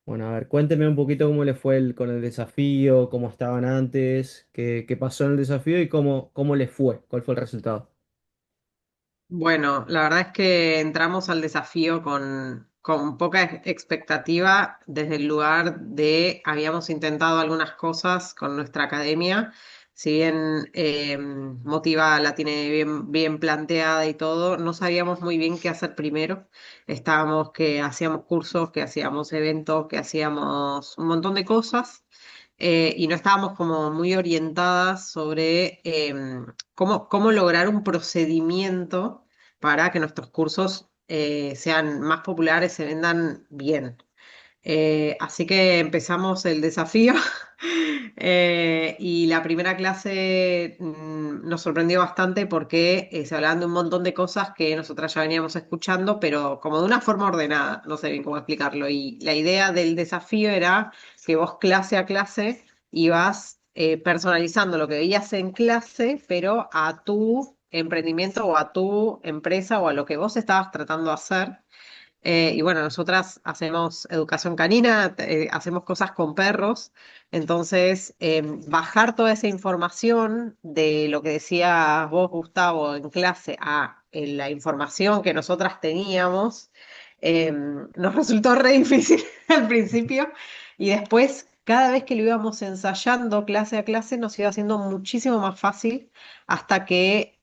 Bueno, a ver, cuénteme un poquito cómo le fue con el desafío, cómo estaban antes, qué pasó en el desafío y cómo le fue, cuál fue el resultado. Bueno, la verdad es que entramos al desafío con poca expectativa desde el lugar de habíamos intentado algunas cosas con nuestra academia, si bien Motiva la tiene bien planteada y todo, no sabíamos muy bien qué hacer primero. Estábamos que hacíamos cursos, que hacíamos eventos, que hacíamos un montón de cosas. Y no estábamos como muy orientadas sobre cómo lograr un procedimiento para que nuestros cursos sean más populares, se vendan bien. Así que empezamos el desafío y la primera clase nos sorprendió bastante porque se hablaban de un montón de cosas que nosotras ya veníamos escuchando, pero como de una forma ordenada, no sé bien cómo explicarlo. Y la idea del desafío era que vos clase a clase ibas personalizando lo que veías en clase, pero a tu emprendimiento o a tu empresa o a lo que vos estabas tratando de hacer. Y bueno, nosotras hacemos educación canina, hacemos cosas con perros, entonces bajar toda esa información de lo que decía vos, Gustavo, en clase a la información que nosotras teníamos, nos resultó re difícil al principio y después, cada vez que lo íbamos ensayando clase a clase, nos iba haciendo muchísimo más fácil hasta que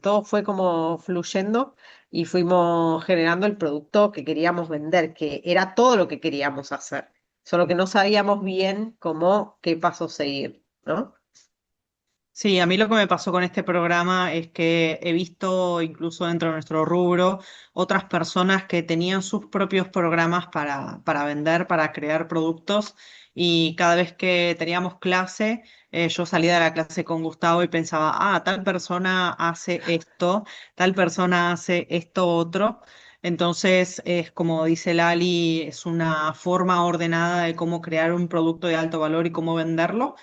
todo fue como fluyendo y fuimos generando el producto que queríamos vender, que era todo lo que queríamos hacer, solo que no sabíamos bien cómo, qué paso seguir, ¿no? Sí, a mí lo que me pasó con este programa es que he visto incluso dentro de nuestro rubro otras personas que tenían sus propios programas para vender, para crear productos y cada vez que teníamos clase, yo salía de la clase con Gustavo y pensaba, ah, tal persona hace esto, tal persona hace esto otro. Entonces, es como dice Lali, es una forma ordenada de cómo crear un producto de alto valor y cómo venderlo,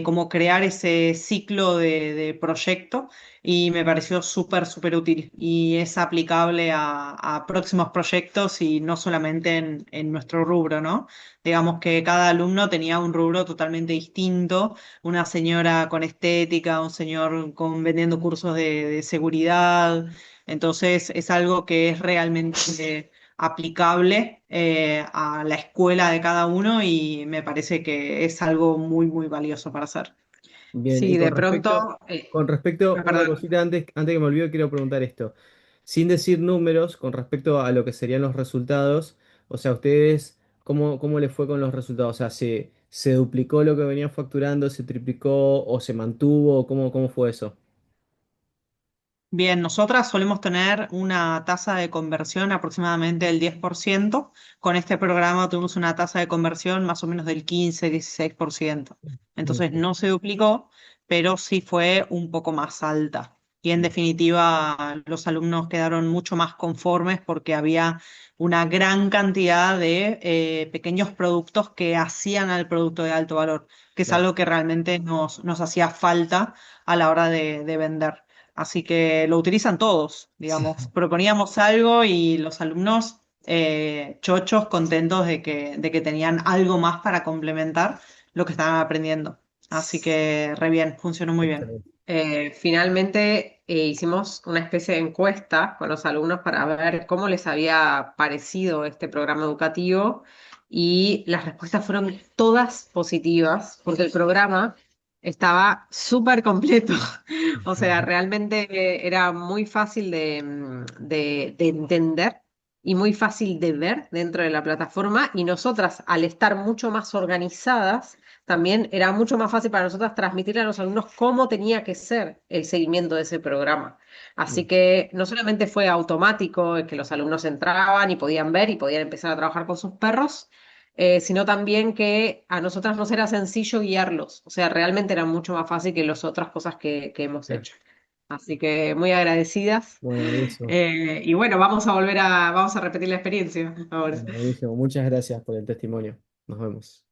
cómo crear ese ciclo de proyecto y me pareció súper útil y es aplicable a próximos proyectos y no solamente en nuestro rubro, ¿no? Digamos que cada alumno tenía un rubro totalmente distinto, una señora con estética, un señor con vendiendo cursos de seguridad, entonces es algo que es realmente aplicable a la escuela de cada uno y me parece que es algo muy valioso para hacer. Bien, y Sí, de pronto, con respecto, una perdón. cosita antes que me olvide, quiero preguntar esto. Sin decir números, con respecto a lo que serían los resultados, o sea, ustedes, ¿cómo les fue con los resultados? O sea, ¿se duplicó lo que venían facturando, se triplicó o se mantuvo? ¿Cómo fue eso? Bien, nosotras solemos tener una tasa de conversión aproximadamente del 10%. Con este programa tuvimos una tasa de conversión más o menos del 15-16%. Entonces Bien. no se duplicó, pero sí fue un poco más alta. Y en definitiva, los alumnos quedaron mucho más conformes porque había una gran cantidad de pequeños productos que hacían al producto de alto valor, que es Claro. algo que realmente nos hacía falta a la hora de vender. Así que lo utilizan todos, digamos. Proponíamos algo y los alumnos chochos, contentos de que tenían algo más para complementar lo que estaban aprendiendo. Así que re bien, funcionó muy bien. Excelente. Finalmente hicimos una especie de encuesta con los alumnos para ver cómo les había parecido este programa educativo y las respuestas fueron todas positivas porque el programa estaba súper completo. O sea, realmente era muy fácil de entender y muy fácil de ver dentro de la plataforma y nosotras, al estar mucho más organizadas, también era mucho más fácil para nosotras transmitirle a los alumnos cómo tenía que ser el seguimiento de ese programa. Así que no solamente fue automático que los alumnos entraban y podían ver y podían empezar a trabajar con sus perros, sino también que a nosotras nos era sencillo guiarlos. O sea, realmente era mucho más fácil que las otras cosas que hemos Claro. hecho. Así que muy agradecidas. Bueno, buenísimo. Y bueno, vamos a repetir la experiencia ahora. Bueno, buenísimo. Muchas gracias por el testimonio. Nos vemos.